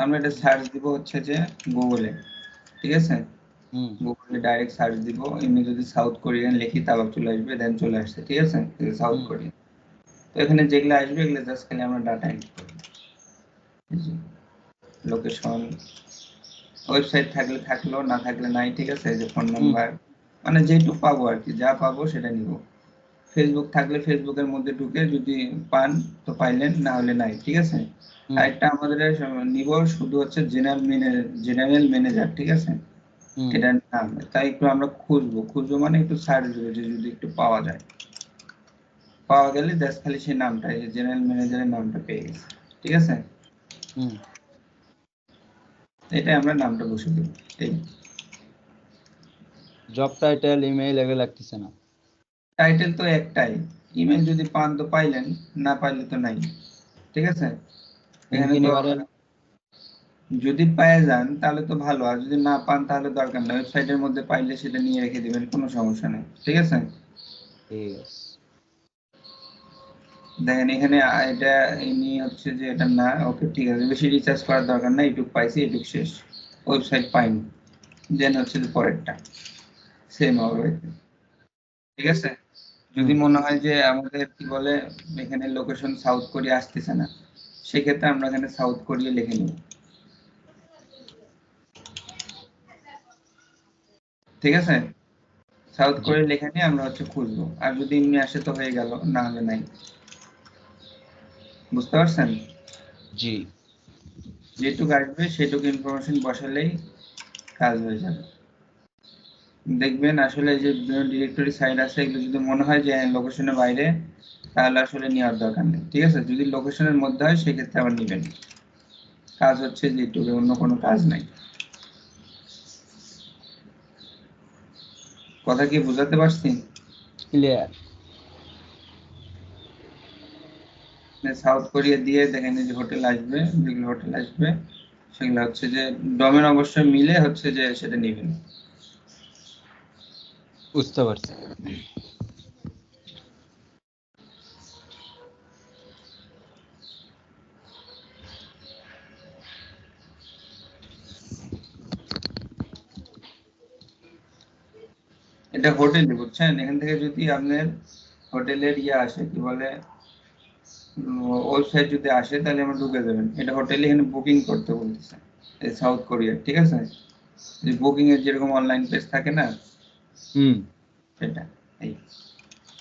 আমরা এটা সার্চ দিব হচ্ছে যে গুগলে, ঠিক আছে? গুগলে ডাইরেক্ট সার্চ দিব, এমনি যদি সাউথ কোরিয়ান লিখি তাহলে চলে আসবে, দেন চলে আসছে, ঠিক আছে? South Korean. তো এখানে যেগুলো আসবে এগুলো জাস্ট খালি আমরা ডাটা এন্ট্রি করব, লোকেশন, ওয়েবসাইট থাকলে থাকলো, না থাকলে নাই, ঠিক আছে? যে ফোন নাম্বার, মানে যেটুকু পাবো আর কি, যা পাবো সেটা নিব। ফেসবুক থাকলে ফেসবুকের মধ্যে ঢুকে যদি পান তো পাইলেন, না হলে নাই, ঠিক আছে? আরেকটা আমাদের নিব শুধু হচ্ছে জেনারেল ম্যানেজার, ঠিক আছে? এটার নাম, তাই একটু আমরা খুঁজবো মানে একটু সার্চ দেবো যে যদি একটু পাওয়া যায়, পাওয়া গেলে জাস্ট খালি সেই নামটা, এই জেনারেল ম্যানেজারের নামটা পেয়ে গেছে, ঠিক আছে? এটা আমরা নামটা বসে দেব। এই জব টাইটেল, ইমেইল এগুলো লাগতেছে না? টাইটেল তো একটাই, ইমেল যদি পান তো পাইলেন, না পাইলে তো নাই, ঠিক আছে? এখানে তো যদি পেয়ে যান তাহলে তো ভালো, আর যদি না পান তাহলে দরকার নেই, ওয়েবসাইটের মধ্যে পাইলে সেটা নিয়ে রেখে দিবেন, কোনো সমস্যা নেই, ঠিক আছে? দেখেন এখানে এটা এমনি হচ্ছে যে এটা না, ওকে ঠিক আছে, বেশি রিসার্চ করার দরকার নাই, এটুক পাইছি, এটুক শেষ, ওয়েবসাইট পাইনি, দেন হচ্ছে যে পরেরটা সেম হবে, ঠিক আছে? যদি মনে হয় যে আমাদের কি বলে এখানে লোকেশন সাউথ কোরিয়া আসতেছে না, সেক্ষেত্রে আমরা এখানে সাউথ কোরিয়া লিখে নিব, ঠিক আছে? সাউথ কোরিয়া লেখা নিয়ে আমরা হচ্ছে খুঁজবো, আর যদি এমনি আসে তো হয়ে গেল, না হলে নাই। বুঝতে পারছেন? জি। যেটুকু আসবে সেটুকু ইনফরমেশন বসালেই কাজ হয়ে যাবে। দেখবেন আসলে যে ডিরেক্টরি সাইট আছে, এগুলো যদি মনে হয় যে লোকেশনের বাইরে, তাহলে আসলে নেওয়ার দরকার নেই, ঠিক আছে? যদি লোকেশনের মধ্যে হয় সেক্ষেত্রে আবার নেবেন। কাজ হচ্ছে যেটুকু, অন্য কোনো কাজ নাই। কথা কি বুঝাতে পারছি? ক্লিয়ার। সাউথ কোরিয়া দিয়ে দেখেন যে হোটেল আসবে, যেগুলো হোটেল আসবে সেগুলো হচ্ছে যে ডোমেন অবশ্যই মিলে হচ্ছে যে সেটা নেবেন। বুঝতে পারছি। এটা হোটেল, বুঝছেন? এখান থেকে যদি আপনার হোটেলের ইয়ে আসে, কি বলে, ওয়েবসাইট যদি আসে তাহলে আমরা ঢুকে যাবেন। এটা হোটেলে এখানে বুকিং করতে বলতেছে এই সাউথ কোরিয়া, ঠিক আছে? যে বুকিং এর যেরকম অনলাইন পেজ থাকে না, সেটা এই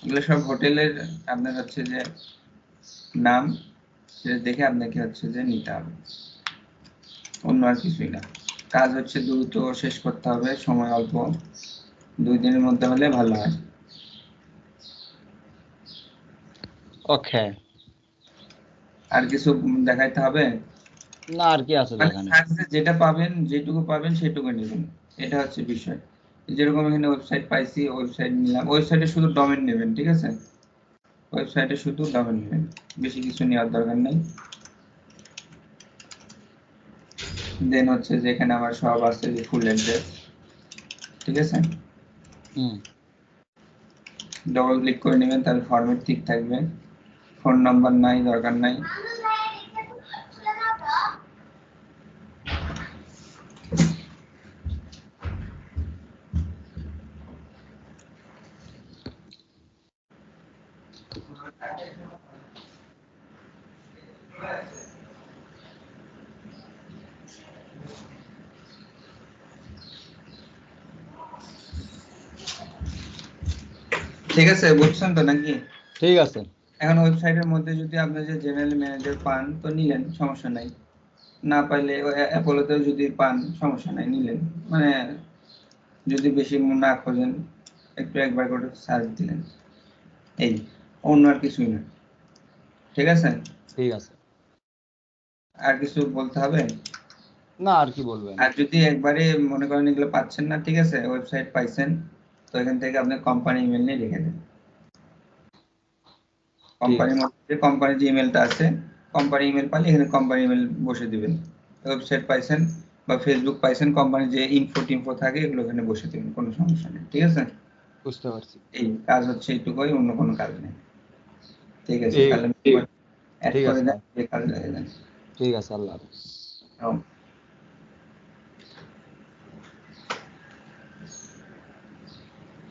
এগুলো সব হোটেলের আপনার হচ্ছে যে নাম, সেটা দেখে আপনাকে হচ্ছে যে নিতে হবে, অন্য আর কিছুই না। কাজ হচ্ছে দ্রুত শেষ করতে হবে, সময় অল্প, 2 দিনের মধ্যে হলে ভালো হয়। ওকে। আর কিছু দেখাইতে হবে না, আর কি আছে মানে দেখানে? যেটা পাবেন, যেটুকু পাবেন সেটুকু নেবেন, এটা হচ্ছে বিষয়। যেরকম এখানে ওয়েবসাইট পাইছি, ওয়েবসাইট নিলাম, ওয়েবসাইটে শুধু ডোমেন নেবেন, ঠিক আছে? ওয়েবসাইটে শুধু ডোমেন নেবেন, বেশি কিছু নেওয়ার দরকার নেই। দেন হচ্ছে যে এখানে আমার সব আছে, যে ফুল অ্যাড্রেস, ঠিক আছে? ডবল ক্লিক করে নেবেন, তাহলে ফরম্যাট ঠিক থাকবে। ফোন নাম্বার নাই, দরকার নাই। ঠিক আছে, বুঝছেন তো নাকি? ঠিক আছে। এখন ওয়েবসাইটের মধ্যে যদি আপনি যে জেনারেল ম্যানেজার পান তো নিলেন, সমস্যা নাই। না পাইলে অ্যাপোলোতেও যদি পান সমস্যা নাই, নিলেন। মানে যদি বেশি না খোঁজেন, একটু একবার করে সার্চ দিলেন, এই, অন্য আর কিছুই না, ঠিক আছে? ঠিক আছে। আর কিছু বলতে হবে? না, আর কি বলবেন? আর যদি একবারে মনে করেন এগুলো পাচ্ছেন না, ঠিক আছে, ওয়েবসাইট পাইছেন, তো এখান থেকে আপনি কোম্পানি ইমেল নিয়ে লিখে দেন। কোম্পানির মধ্যে কোম্পানির যে ইমেলটা আছে, কোম্পানি ইমেল পাইলে এখানে কোম্পানি ইমেল বসে দিবেন। ওয়েবসাইট পাইছেন বা ফেসবুক পাইছেন, কোম্পানির যে ইনফো টিনফো থাকে এগুলো এখানে বসে দিবেন, কোনো সমস্যা নেই, ঠিক আছে? বুঝতে পারছি। এই কাজ হচ্ছে এইটুকুই, অন্য কোনো কাজ নেই, ঠিক আছে? তাহলে অ্যাড ঠিক করে আছে দেন, ভাই। যে কাজ লাগে দেন। ঠিক আছে, আল্লাহ হাফেজ। ও